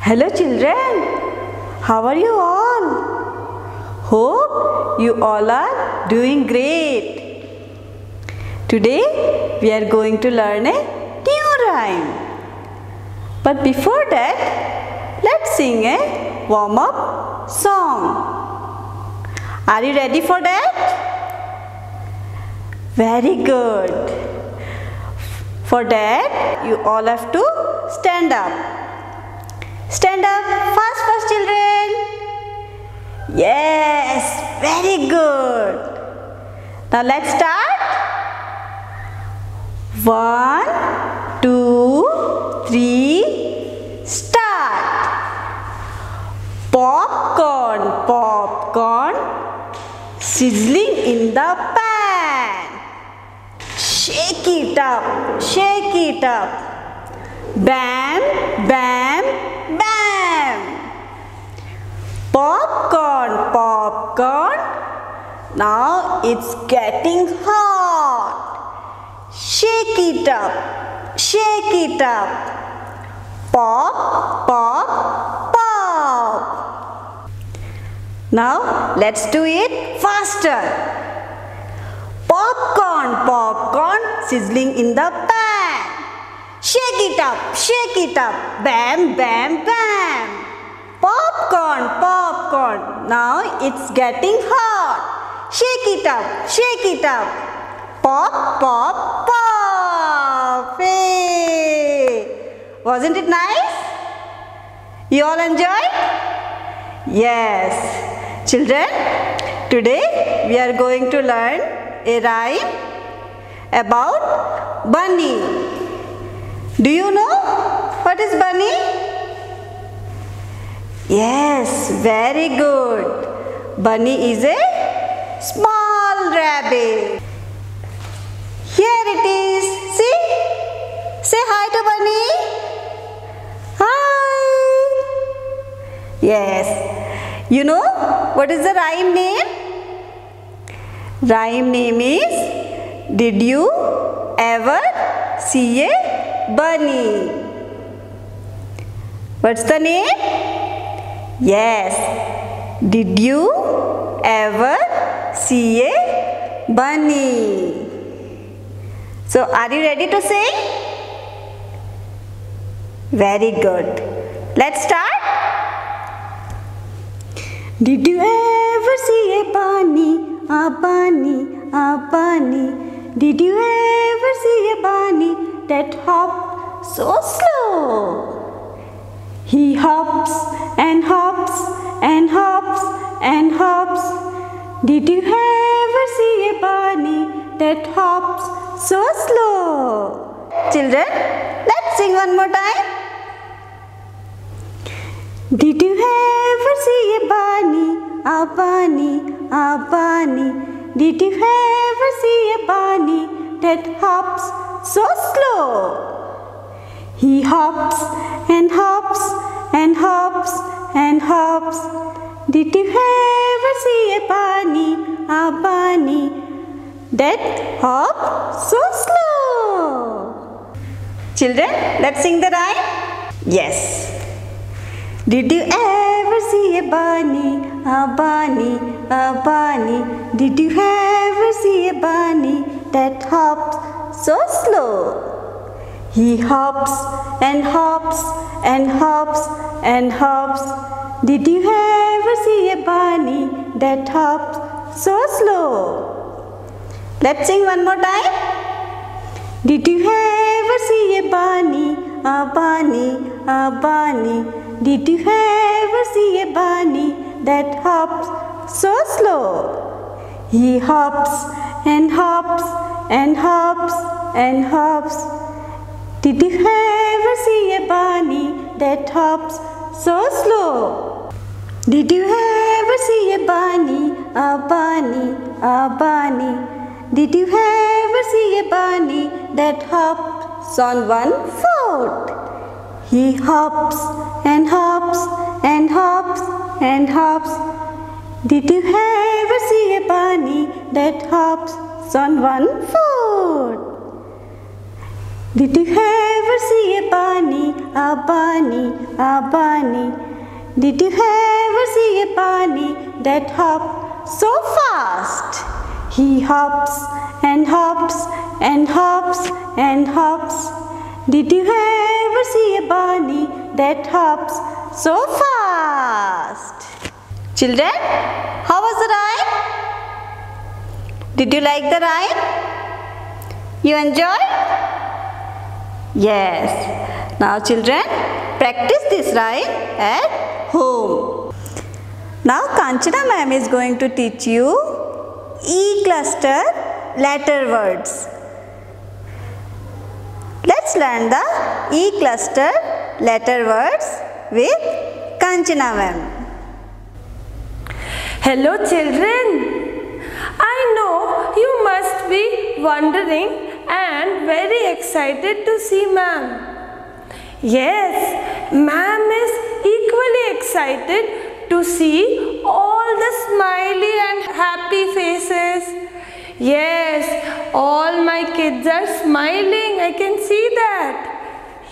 Hello children, how are you all? Hope you all are doing great. Today we are going to learn a new rhyme. But before that, let's sing a warm-up song. Are you ready for that? Very good. For that, you all have to stand up. Stand up fast children. Yes, very good. Now let's start. 1, 2, 3, start. Popcorn, popcorn, sizzling in the pan. Shake it up, shake it up. Bam, bam, bam. Popcorn, popcorn, now it's getting hot. Shake it up, shake it up. Pop, pop, pop. Now let's do it faster. Popcorn, popcorn, sizzling in the pan. Shake it up, shake it up. Bam, bam, bam. Popcorn, popcorn. Now it's getting hot. Shake it up, shake it up. Pop, pop, pop. Hey. Wasn't it nice? You all enjoyed? Yes. Children, today we are going to learn a rhyme about bunny. Do you know what is bunny? Yes, very good. Bunny is a small rabbit. Here it is. See? Say hi to bunny. Hi. Yes. You know what is the rhyme name? Rhyme name is Did you ever see a bunny? What's the name? Yes. Did you ever see a bunny? So are you ready to sing? Very good. Let's start. Did you ever see a bunny? A bunny, a bunny. Did you ever see a bunny that hopped so slow? He hops and hops and hops and hops. Did you ever see a bunny that hops so slow? Children, let's sing one more time. Did you ever see a bunny? A bunny, a bunny. Did you ever see a bunny that hops so slow? He hops and hops and hops and hops. Did you ever see a bunny that hops so slow? Children, let's sing the rhyme. Yes. Did you ever see a bunny? A bunny, a bunny. Did you ever see a bunny that hops so slow? He hops and hops and hops and hops. Did you ever see a bunny that hops so slow? Let's sing one more time. Did you ever see a bunny? A bunny, a bunny. Did you ever see a bunny that hops so slow? He hops and hops and hops and hops. Did you ever see a bunny that hops so slow? Did you ever see a bunny? A bunny, a bunny. Did you ever see a bunny that hops on one foot? He hops and hops and hops and hops. Did you ever see a bunny that hops on one foot? Did you ever see a bunny? a bunny, a bunny. Did you ever see a bunny that hops so fast? He hops and hops and hops and hops. Did you ever see a bunny that hops so fast? Children, how was the rhyme? Did you like the rhyme? You enjoyed? Yes. Now children, practice this rhyme at home. Now Kanchana ma'am is going to teach you E cluster letter words. Let's learn the E cluster letter words with Kanchana ma'am. Hello children, I know you must be wondering and very excited to see ma'am. Yes, ma'am is equally excited to see all the smiley and happy faces. Yes, all my kids are smiling, I can see that.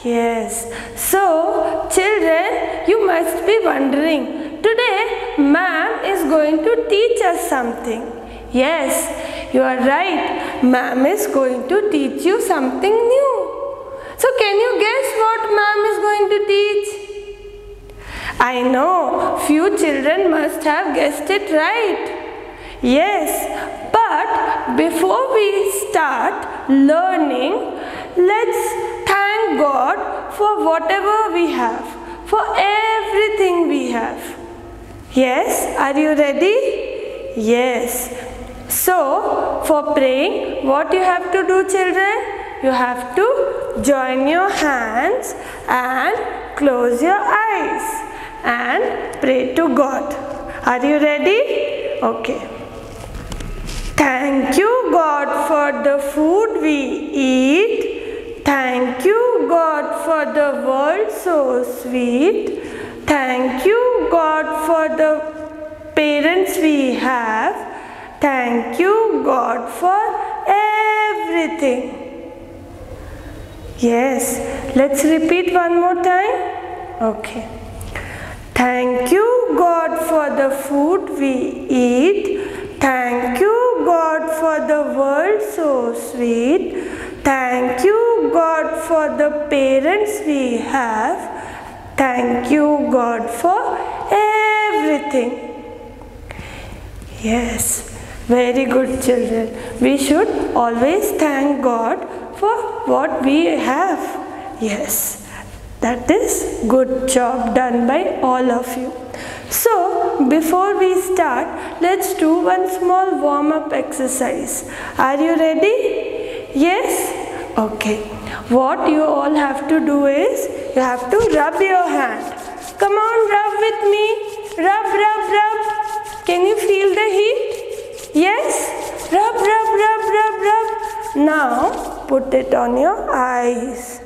Yes, so children, you must be wondering, today ma'am is going to teach us something. Yes, you are right, ma'am is going to teach you something new. So can you guess what ma'am is going to teach? I know, few children must have guessed it right. Yes, but before we start learning, let's thank God for whatever we have, for everything we have. Yes, are you ready? Yes. So, for praying, what you have to do, children? You have to join your hands and close your eyes and pray to God. Are you ready? Okay. Thank you, God, for the food we eat. Thank you, God, for the world so sweet. Thank you, God, for the parents we have. Thank you, God, for everything. Yes, let's repeat one more time. Okay. Thank you, God, for the food we eat. Thank you, God, for the world so sweet. Thank you, God, for the parents we have. Thank you, God, for everything. Yes, very good children. We should always thank God for what we have. Yes, that is good job done by all of you. So, before we start, let's do one small warm-up exercise. Are you ready? Yes? Okay. What you all have to do is, you have to rub your hand. Come on, rub with me. Rub, rub, rub. Can you feel the heat? Yes? Rub, rub, rub, rub, rub. Now, put it on your eyes.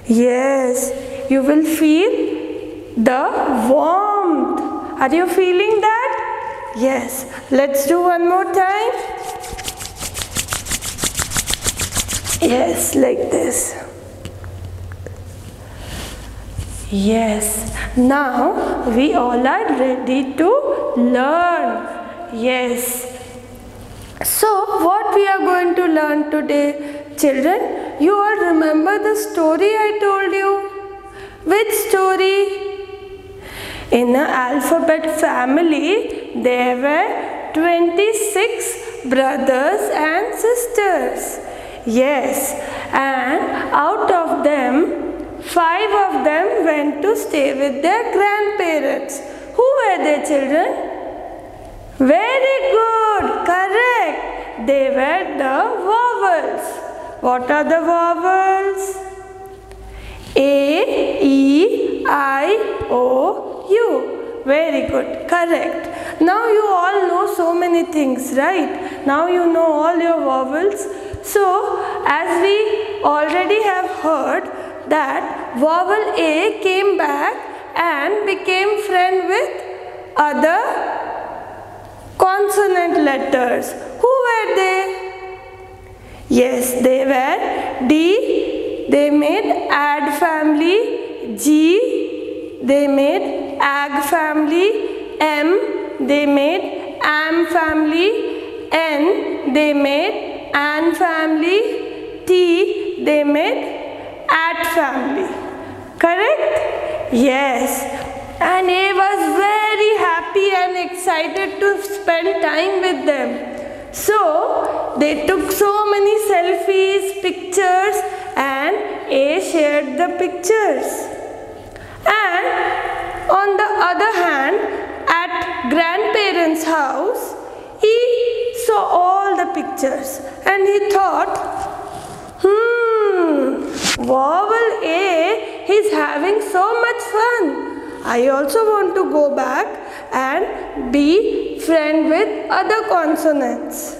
Yes, you will feel the warmth. Are you feeling that? Yes. Let's do one more time. Yes, like this. Yes. Now we all are ready to learn. Yes. So what we are going to learn today, children? You all remember the story I told you? Which story? In an alphabet family, there were 26 brothers and sisters. Yes, and out of them, 5 of them went to stay with their grandparents. Who were they, children? Very good, correct. They were the vowels. What are the vowels? A, E, I, O, U. Very good, correct. Now you all know so many things, right? Now you know all your vowels. So, as we already have heard that vowel A came back and became friend with other consonant letters. Who were they? Yes, they were D. They made add family. they made am family. N, they made an family. T, they made at family. Correct? Yes. And A was very happy and excited to spend time with them. So they took so many selfies, pictures, and A shared the pictures. And on the other hand, at grandparents' house, he saw all the pictures and he thought, Vowel A is having so much fun. I also want to go back and be friend with other consonants.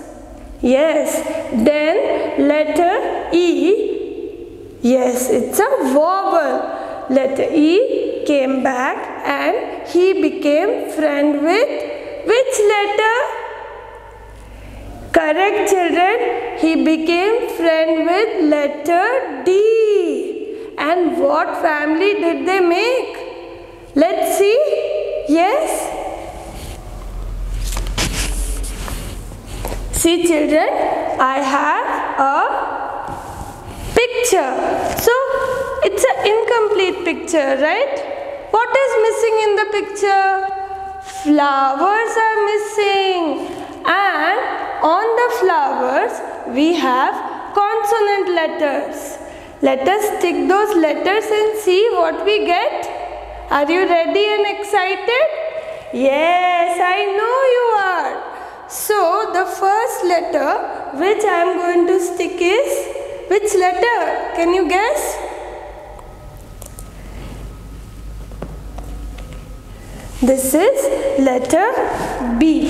Yes, then letter E. Yes, it's a vowel. Letter E came back and he became friend with which letter? Correct, children. He became friend with letter D. And what family did they make? Let's see. Yes. See, children, I have a picture. So, it's an incomplete picture, right? What is missing in the picture? Flowers are missing. And on the flowers, we have consonant letters. Let us stick those letters and see what we get. Are you ready and excited? Yes, I know you are. So, the first letter which I am going to stick is, which letter? Can you guess? This is letter B.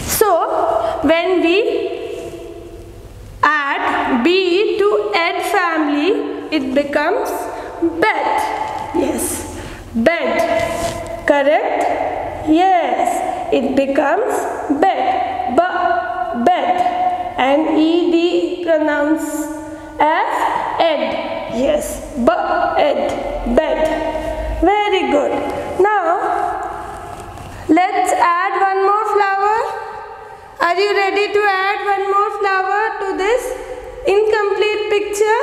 So, when we add B to Ed family, it becomes bed. Yes, bed. Correct? Yes, it becomes bed. Bed. And ED pronounced as ed. Yes, ed. Bed. Very good. Now, let's add one more flower. Are you ready to add one more flower to this incomplete picture?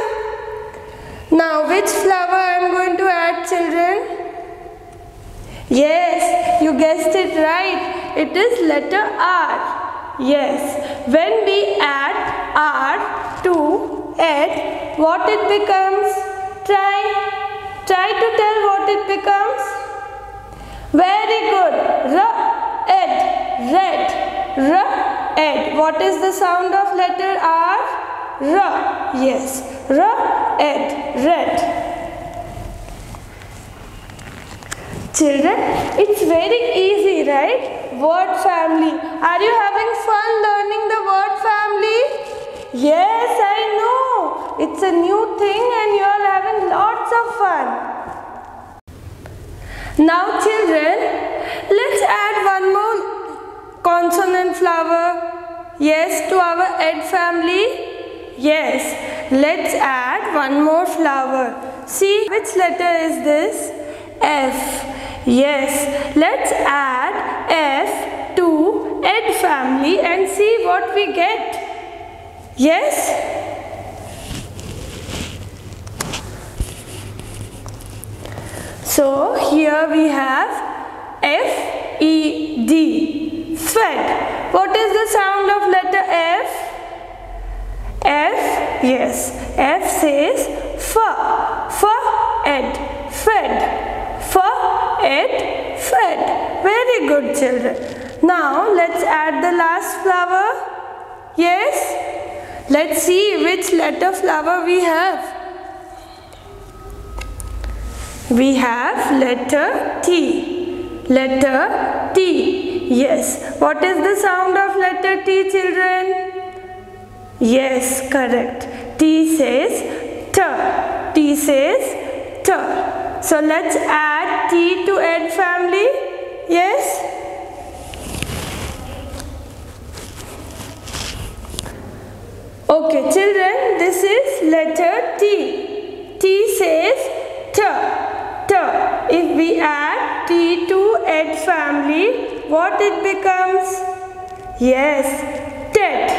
Now, which flower I am going to add, children? Yes, you guessed it right. It is letter R. Yes, when we add R to ed, what it becomes? Try to tell what it becomes. Very good. Ed. Red. Ed. What is the sound of letter R? Yes. Ed. Red. Children, it's very easy, right? Word family. Are you having fun learning the word family? Yes, I know. It's a new thing and you are having lots of fun. Now, children, let's add one more consonant flower. Yes, to our Ed family. Yes, let's add one more flower. See, which letter is this? F. Yes, let's add F to Ed family and see what we get. Yes? So, here we have F-E-D. Fed. What is the sound of letter F? F, yes, F says Ed, fed. Ed, fed. Very good, children. Now, let's add the last flower. Yes? Let's see which letter flower we have. We have letter T. Letter T. Yes. What is the sound of letter T, children? Yes, correct. T says T. T says T. So let's add T to Ed family. Yes? Okay, children, this is letter T. T says T. T. If we add T to Ed family, what it becomes? Yes, Ted.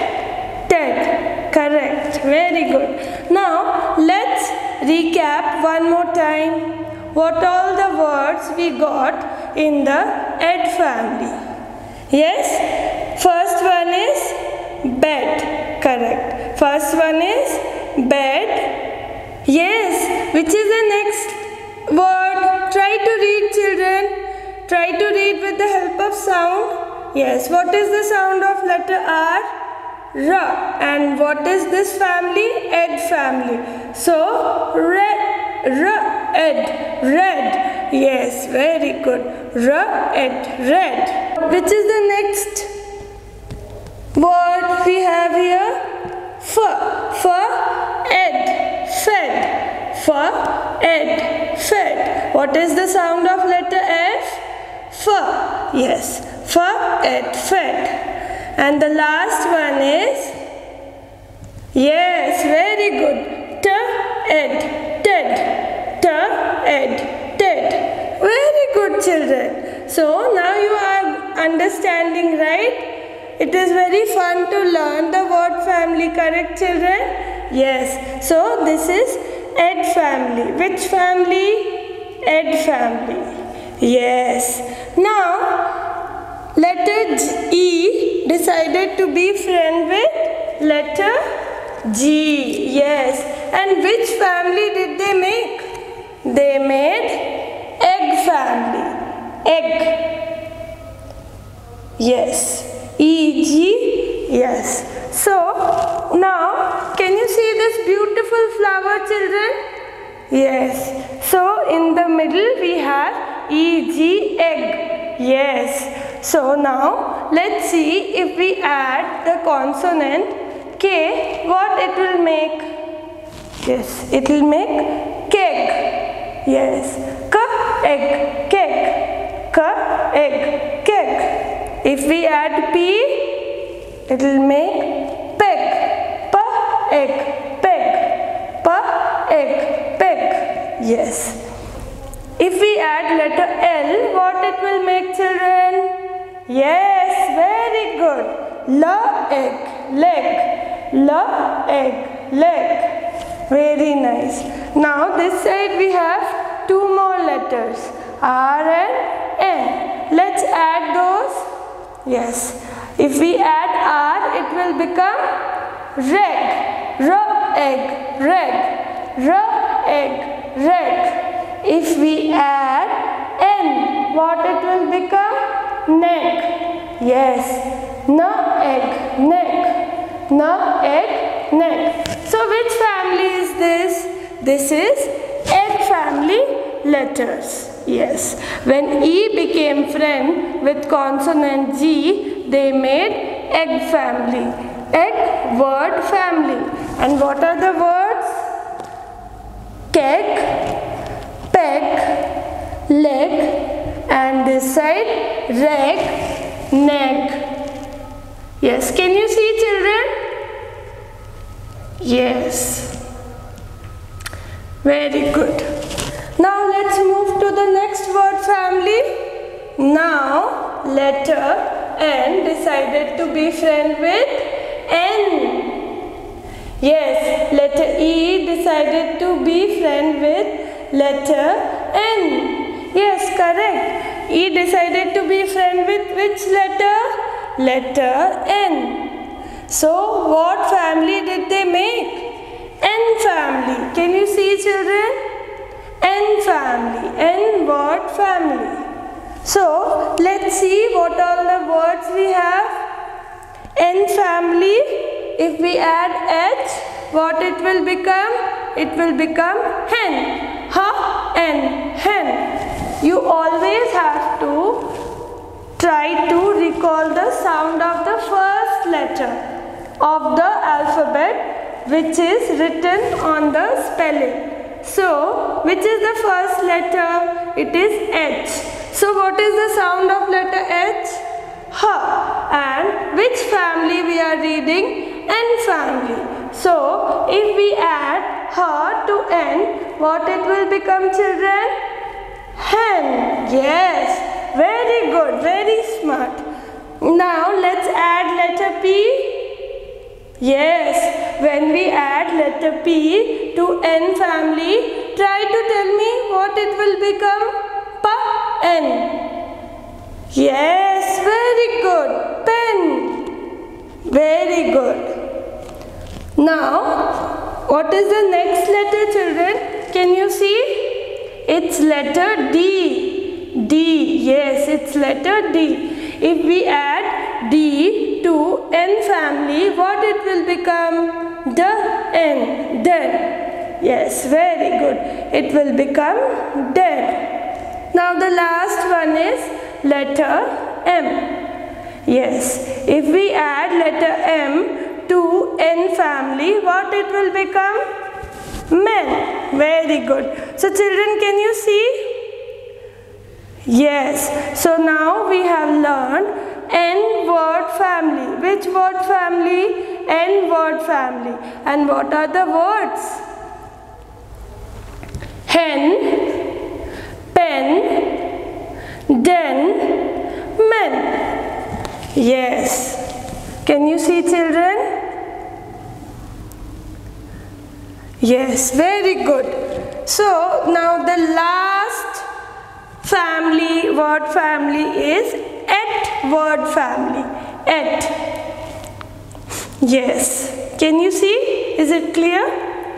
Ted. Correct. Very good. Now, let's recap one more time. What all the words we got in the Ed family? Yes. First one is bed. Correct. First one is bed. Yes. Which is the next word? Try to read, children. Try to read with the help of sound. Yes. What is the sound of letter R? R. And what is this family? Ed family. So, red. Yes, very good. Red. Which is the next word we have here? Ed. Fed. What is the sound of letter F? Yes, ed. Fed. And the last one is, yes, very good, Ted. Very good, children. So now you are understanding, right? It is very fun to learn the word family, correct, children? Yes. So this is Ed family. Which family? Ed family. Yes. Now, letter E decided to be friend with letter G. Yes. And which family did they make? They made egg family. Egg. Yes. E-G. Yes. So, now, can you see this beautiful flower, children? Yes. So, in the middle we have E-G, egg. Yes. So, now, let's see if we add the consonant K, what it will make? Yes, it will make keg. Yes. K-egg, keg. K-egg, keg. If we add P, it will make peg. P-egg, peg. P-egg, peg. Yes. If we add letter L, what it will make, children? Yes, very good. La-egg, leg. La-egg, leg. Very nice. Now this side we have two more letters, R and N. Let's add those. Yes. If we add R, it will become reg. R-egg, reg. R-egg, reg. If we add N, what it will become? Neck. Yes. Na-egg, neck. Na-egg, neck. So which family is this? This is Ed family letters. Yes. When E became friend with consonant G, they made egg family. Egg word family. And what are the words? Keg, peg, leg, and this side reg, neck. Yes. Can you see, children? Yes. Very good. Now let's move to the next word family. Now letter N decided to be friend with N. Yes, letter E decided to be friend with letter N. Yes, correct. E decided to be friend with which letter? Letter N. So, what family did they make? N family. Can you see, children? N family. N word family. So, let's see what all the words we have. N family. If we add H, what it will become? It will become hen. H-N. Hen. You always have to try to recall the sound of the first letter of the alphabet which is written on the spelling. So, which is the first letter? It is H. So, what is the sound of letter H? H. And which family we are reading? N family. So, if we add H to N, what it will become, children? hen. Yes, very good, very smart. Now let's add letter P. Yes, when we add letter P to N family, try to tell me what it will become. P-N. Yes, very good. Pen. Very good. Now, what is the next letter, children? Can you see? It's letter D. D. Yes, it's letter D. If we add D to N family, what it will become? Den. Den. Yes, very good. It will become den. Now the last one is letter M. Yes, if we add letter M to N family, what it will become? Men. Very good. So children, can you see? Yes. So now we have learned N word family. Which word family? N word family. And what are the words? Hen, pen, den, men. Yes. Can you see, children? Yes, very good. So now the last family, word family is et word family. Et. Yes. Can you see? Is it clear?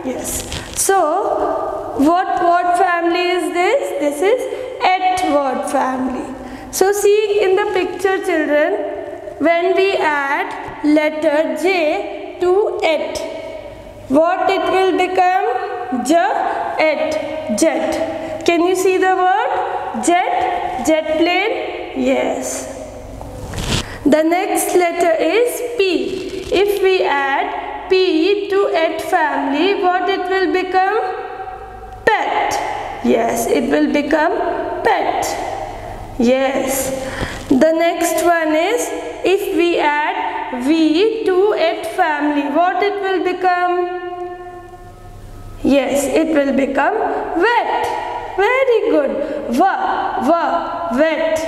Yes. So what word family is this? This is et word family. So see in the picture, children, when we add letter J to et, what it will become? Jet. Jet. Can you see the word? Jet. Jet plane. Yes. The next letter is P. If we add P to et family, what it will become? Pet. Yes, it will become pet. Yes. The next one is, if we add V to et family, what it will become? Yes, it will become wet. Very good. Wet.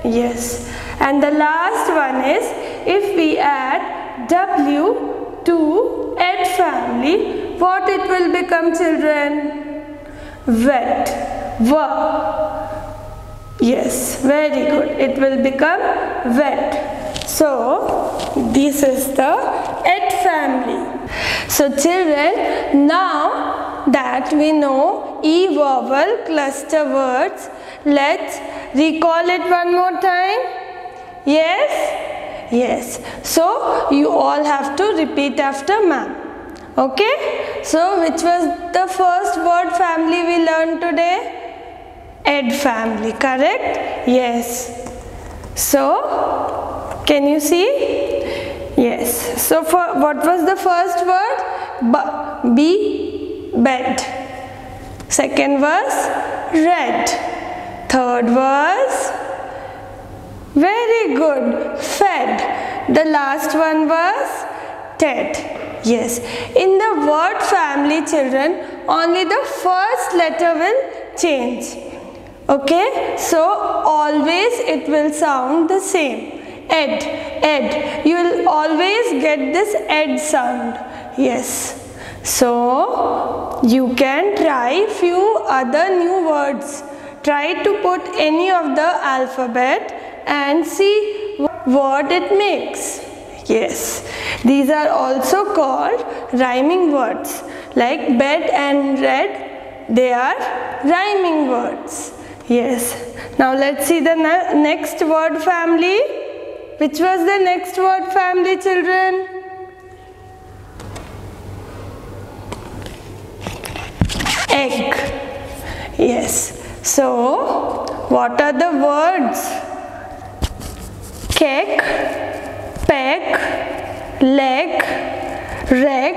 Yes. And the last one is, if we add W to et family, what it will become, children? Wet. Yes, very good. It will become wet. So, this is the et family. So, children, now that we know E vowel cluster words, let's recall it one more time. Yes? Yes. So, you all have to repeat after ma'am. Okay? So, which was the first word family we learned today? Ed family, correct? Yes. So, can you see? Yes. So, for what was the first word? Bed. Second was red. Third was very good. Fed. The last one was ted. Yes. In the word family, children, only the first letter will change. Okay, so always it will sound the same. Ed. You will always get this ed sound. Yes. So you can try few other new words. Try to put any of the alphabet and see what it makes. Yes. These are also called rhyming words. Like bed and red, they are rhyming words. Yes. Now let's see the next word family. Which was the next word family, children? Egg. Yes. So, what are the words? Cake, peck, leg, reg,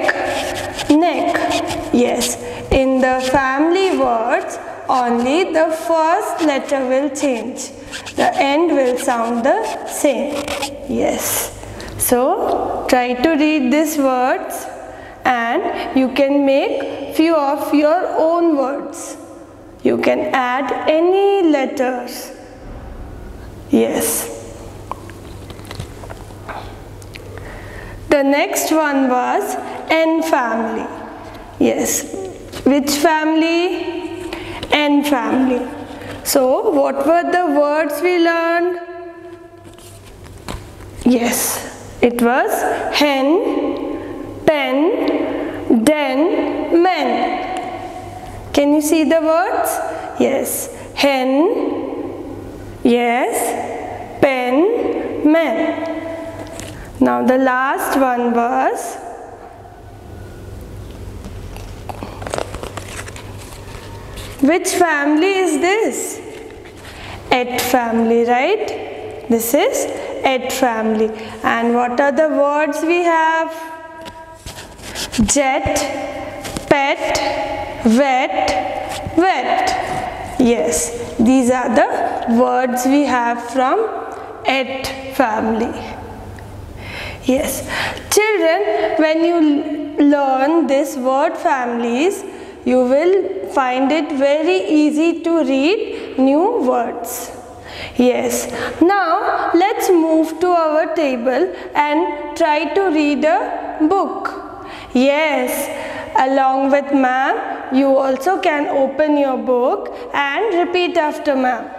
neck. Yes. In the family words, only the first letter will change. The end will sound the same. Yes. So, try to read these words and you can make few of your own words. You can add any letters. Yes. The next one was N family. Yes. Which family? N family. So, what were the words we learned? Yes, it was hen, pen, den, men. Can you see the words? Yes, hen, yes, pen, men. Now the last one was which family is this? Et family, right? This is Et family. And what are the words we have? Jet, pet, wet, wet. Yes, these are the words we have from Et family. Yes, children, when you learn this word families, you will find it very easy to read new words. Yes, now let's move to our table and try to read a book. Yes, along with ma'am, you also can open your book and repeat after ma'am.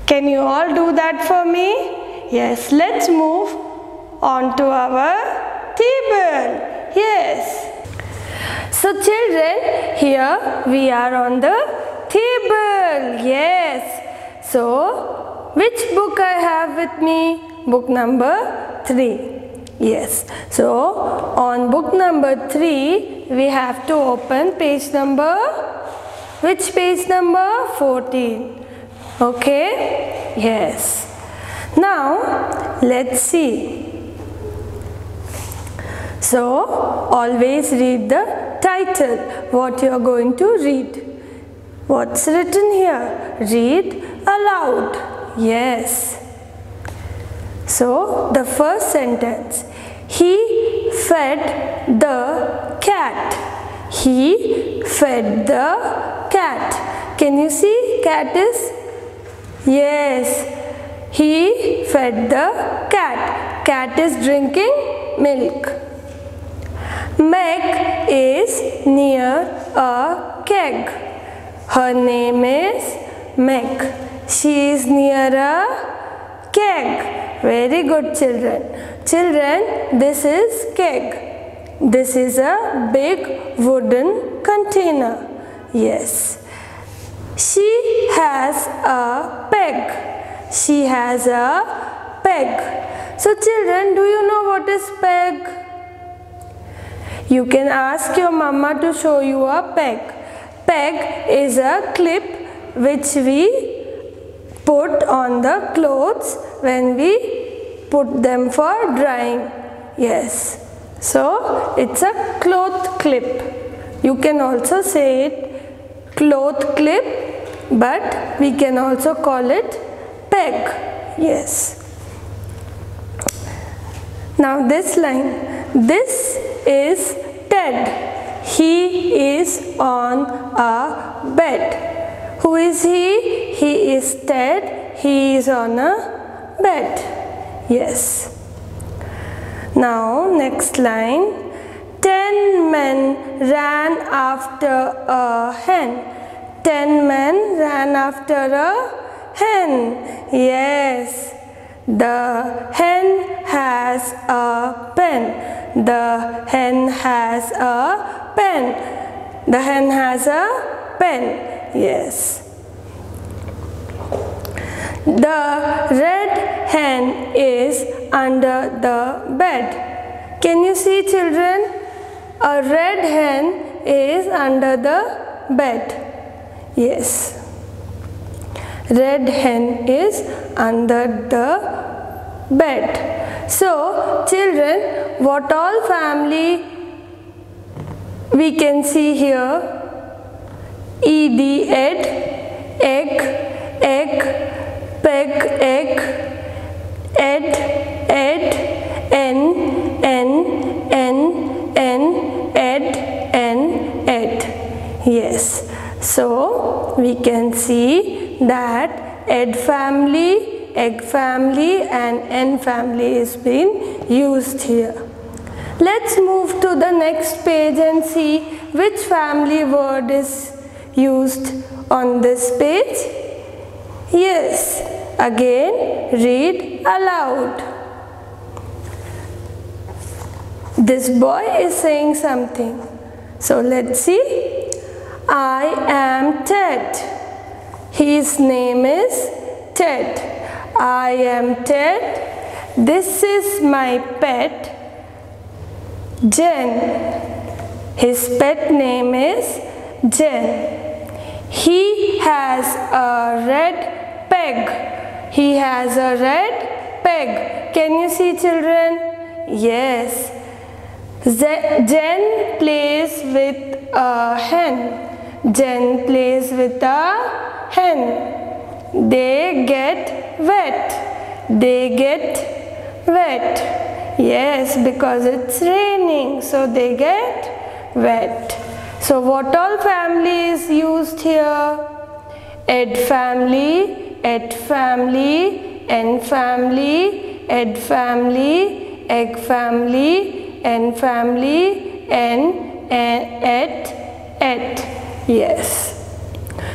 Can you all do that for me? Yes, let's move on to our table. Yes. So children, here we are on the table. Yes. So, which book I have with me? Book number 3. Yes. So, on book number 3, we have to open page number, which page number? 14. Okay? Yes. Now, let's see. So, always read the title, what you are going to read. What's written here? Read aloud. Yes. So, the first sentence. He fed the cat. He fed the cat. Can you see cat is? Yes. He fed the cat. Cat is drinking milk. Meg is near a keg. Her name is Meg. She is near a keg. Very good, children. Children, this is keg. This is a big wooden container. Yes. She has a peg. She has a peg. So children, do you know what is peg? You can ask your mama to show you a peg. Peg is a clip which we put on the clothes when we put them for drying. Yes. So, it's a cloth clip. You can also say it cloth clip, but we can also call it peg. Yes. Now this line. This is Ted. He is on a bed. Who is he? He is Ted. He is on a bed. Yes. Now, next line. 10 men ran after a hen. 10 men ran after a hen. Yes. The hen has a pen. The hen has a pen. The hen has a pen. Yes. The red hen is under the bed. Can you see, children? A red hen is under the bed. Yes. Red hen is under the bed. So, children, what all family we can see here? Ed, egg, peg, egg, ed, ed, ed. Yes. So, we can see that Ed family, egg family and N family is being used here. Let's move to the next page and see which family word is used on this page. Yes, again read aloud. This boy is saying something. So let's see. I am Ted. His name is Ted. I am Ted. This is my pet, Jen. His pet name is Jen. He has a red peg. He has a red peg. Can you see, children? Yes. Jen plays with a hen. Jen plays with a hen. They get wet. They get wet. Yes, because it's raining, so they get wet. So what all family is used here? Ed family, Ed family, N family, Ed family, egg family, N family, N, et. Yes.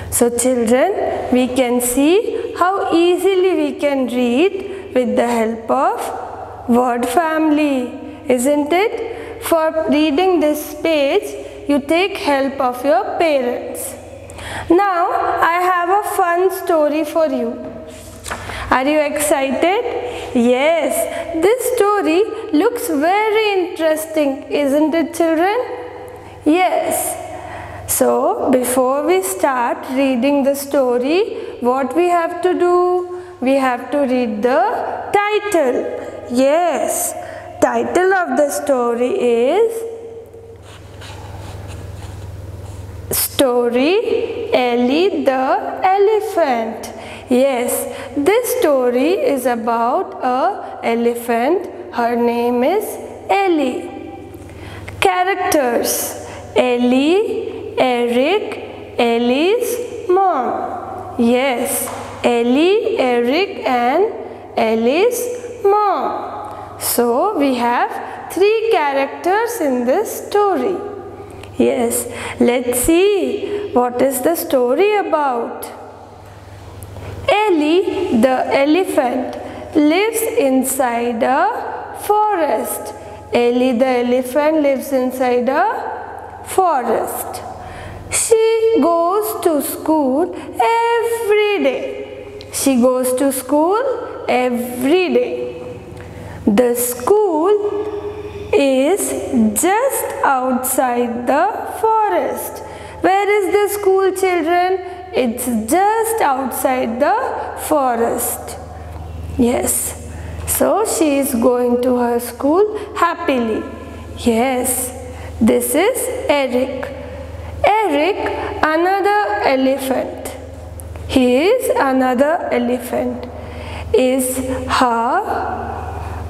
So children, we can see how easily we can read with the help of word family, isn't it? For reading this page, you take help of your parents. Now, I have a fun story for you. Are you excited? Yes, this story looks very interesting, isn't it, children? Yes. So, before we start reading the story, what we have to do? We have to read the title. Yes, title of the story is Story Ellie the Elephant. Yes, this story is about an elephant. Her name is Ellie. Characters: Ellie, Eric, Ellie's mom. Yes, Ellie, Eric and Ellie's mom. So we have 3 characters in this story. Yes, let's see what is the story about. Ellie the elephant lives inside a forest. Ellie the elephant lives inside a forest. She goes to school every day. She goes to school every day. The school is just outside the forest. Where is the school, children? It's just outside the forest. Yes. So she is going to her school happily. Yes. This is Eric. Eric, another elephant. He is another elephant. Is her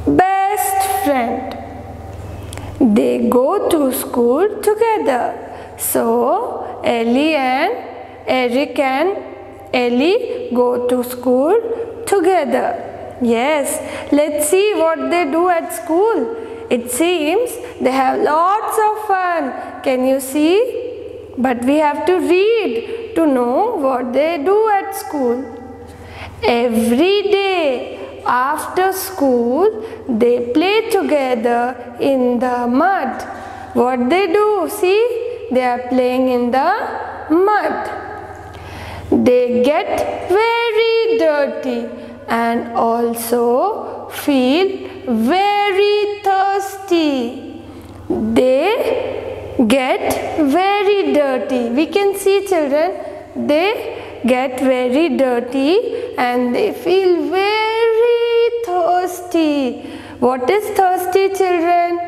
best friend. They go to school together. So Ellie and Eric and Ellie go to school together. Yes, let's see what they do at school. It seems they have lots of fun. Can you see? But we have to read to know what they do at school. Every day after school, they play together in the mud. What they do? See, they are playing in the mud. They get very dirty and also feel very thirsty. They get very dirty. We can see, children, they get very dirty and they feel very thirsty. What is thirsty, children?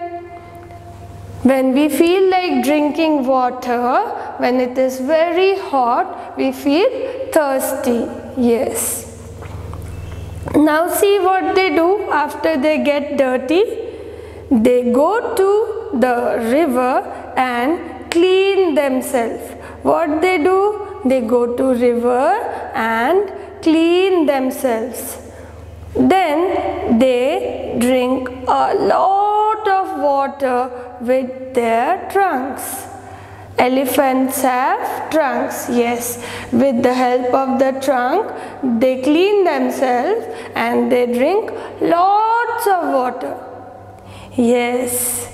When we feel like drinking water, when it is very hot, we feel thirsty. Yes. Now see what they do after they get dirty. They go to the river and clean themselves. What they do? they go to river and clean themselves. Then they drink a lot of water with their trunks. Elephants have trunks, yes. With the help of the trunk, they clean themselves and they drink lots of water. Yes,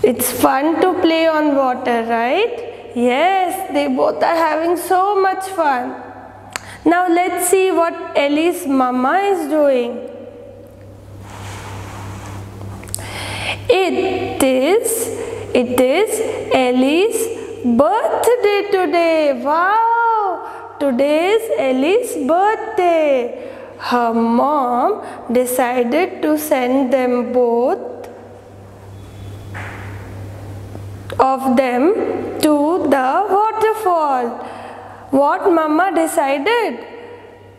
it's fun to play on water, right? Yes, they both are having so much fun. Now let's see what Ellie's mama is doing. It is Ellie's birthday today. Wow! Today is Ellie's birthday. Her mom decided to send them both of them to the waterfall. What Mama decided?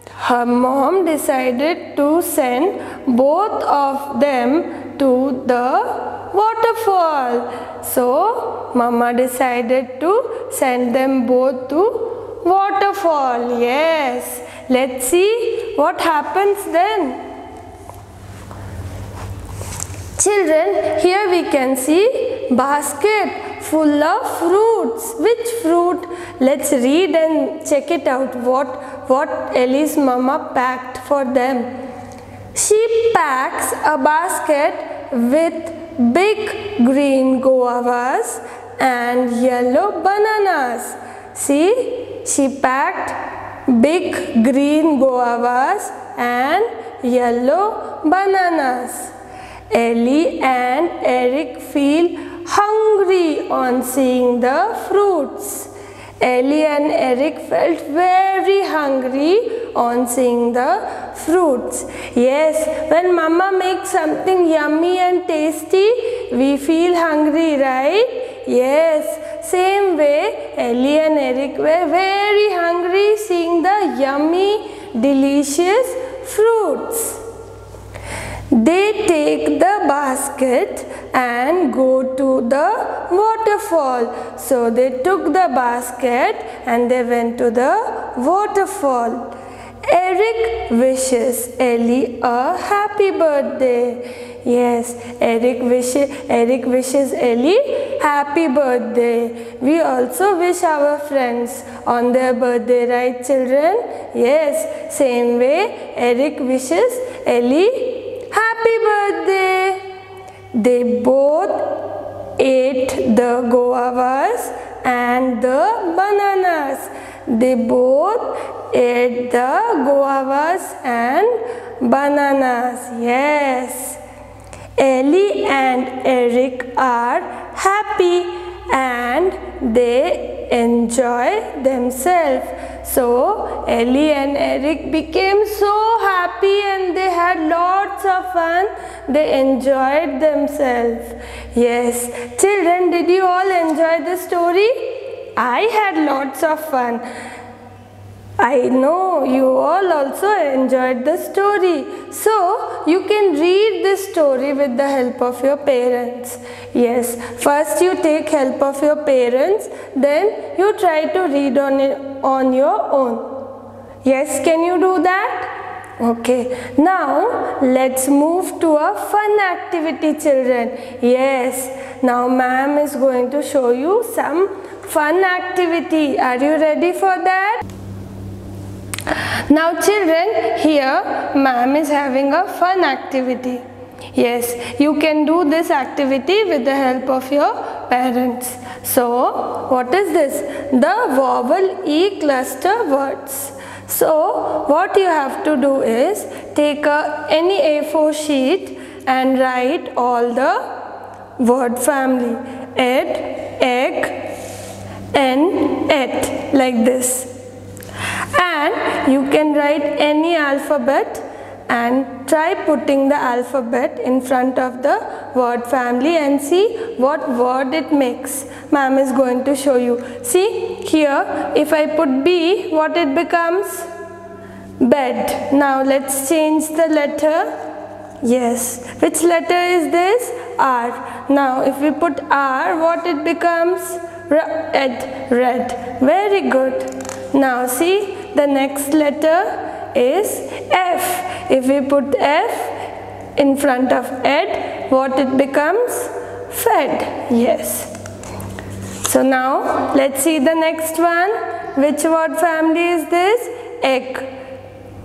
Her mom decided to send both of them to the waterfall. So Mama decided to send them both to waterfall. Yes. Let's see what happens then. Children, here we can see basket full of fruits. Which fruit? Let's read and check it out. What Ellie's mama packed for them. She packs a basket with big green guavas and yellow bananas. See, she packed big green guavas and yellow bananas. Ellie and Eric feel hungry on seeing the fruits. Ellie and Eric felt very hungry on seeing the fruits. Yes, when Mama makes something yummy and tasty, we feel hungry, right? Yes, same way Ellie and Eric were very hungry seeing the yummy, delicious fruits. They take the basket and go to the waterfall. So they took the basket and they went to the waterfall. Eric wishes Ellie a happy birthday. Yes, Eric wishes Ellie happy birthday. We also wish our friends on their birthday, right children? Yes, same way Eric wishes Ellie happy birthday. They both ate the guavas and the bananas. They both ate the guavas and bananas. Yes. Ellie and Eric are happy and they enjoy themselves. So Ellie and Eric became so happy and they had lots of fun. They enjoyed themselves. Yes. Children, did you all enjoy the story? I had lots of fun. I know you all also enjoyed the story. So you can read this story with the help of your parents. Yes, first you take help of your parents, then you try to read on your own. Yes, can you do that? Okay, now let's move to a fun activity, children. Yes, now ma'am is going to show you some fun activity. Are you ready for that? Now children, here ma'am is having a fun activity. Yes, you can do this activity with the help of your parents. So, what is this? The vowel E cluster words. So, what you have to do is take any A4 sheet and write all the word family. Ed, egg, N, et, like this. And you can write any alphabet and try putting the alphabet in front of the word family and see what word it makes. Ma'am is going to show you. See here, if I put B, what it becomes? Bed. Now let's change the letter. Yes. Which letter is this? R. Now if we put R, what it becomes? red. Very good. Now see, the next letter is F. If we put F in front of ed, what it becomes? Fed. Yes. So now let's see the next one. Which word family is this? Egg.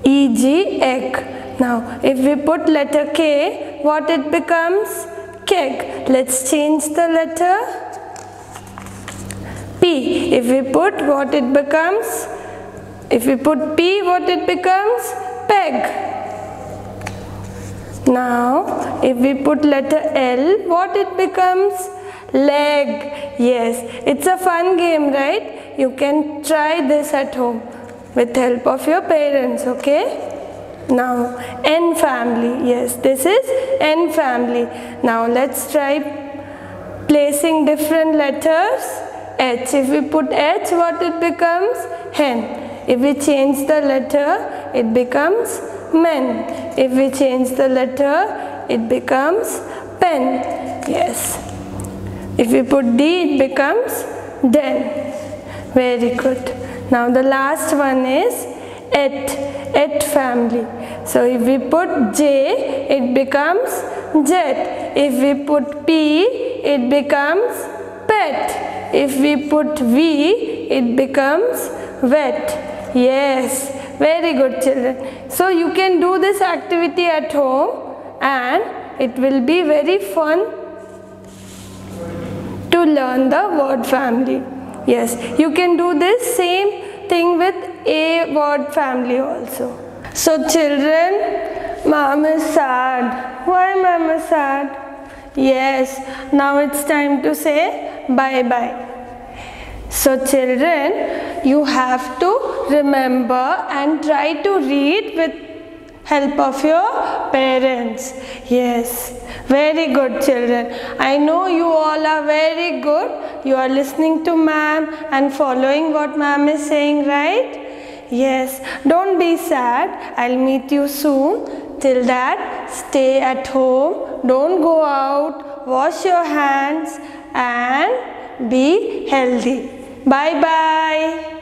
E-G, egg. Now if we put letter K, what it becomes? Keg. Let's change the letter P. If we put, what it becomes? If we put P, what it becomes? Peg. Now if we put letter L, what it becomes? Leg. Yes, it's a fun game, right? You can try this at home with help of your parents, okay? Now N family. Yes, this is N family. Now let's try placing different letters. H. If we put H, what it becomes? Hen. If we change the letter, it becomes men. If we change the letter, it becomes pen. Yes. If we put D, it becomes den. Very good. Now the last one is et family. So if we put J, it becomes jet. If we put P, it becomes pet. If we put V, it becomes wet. Yes, very good children. So you can do this activity at home and it will be very fun to learn the word family. Yes, you can do this same thing with a word family also. So children, mom is sad. Why mom is sad? Yes, now it's time to say bye-bye. So children, you have to remember and try to read with help of your parents. Yes, very good children. I know you all are very good. You are listening to ma'am and following what ma'am is saying, right? Yes, don't be sad. I'll meet you soon. Till that, stay at home. Don't go out. Wash your hands and be healthy. Bye-bye.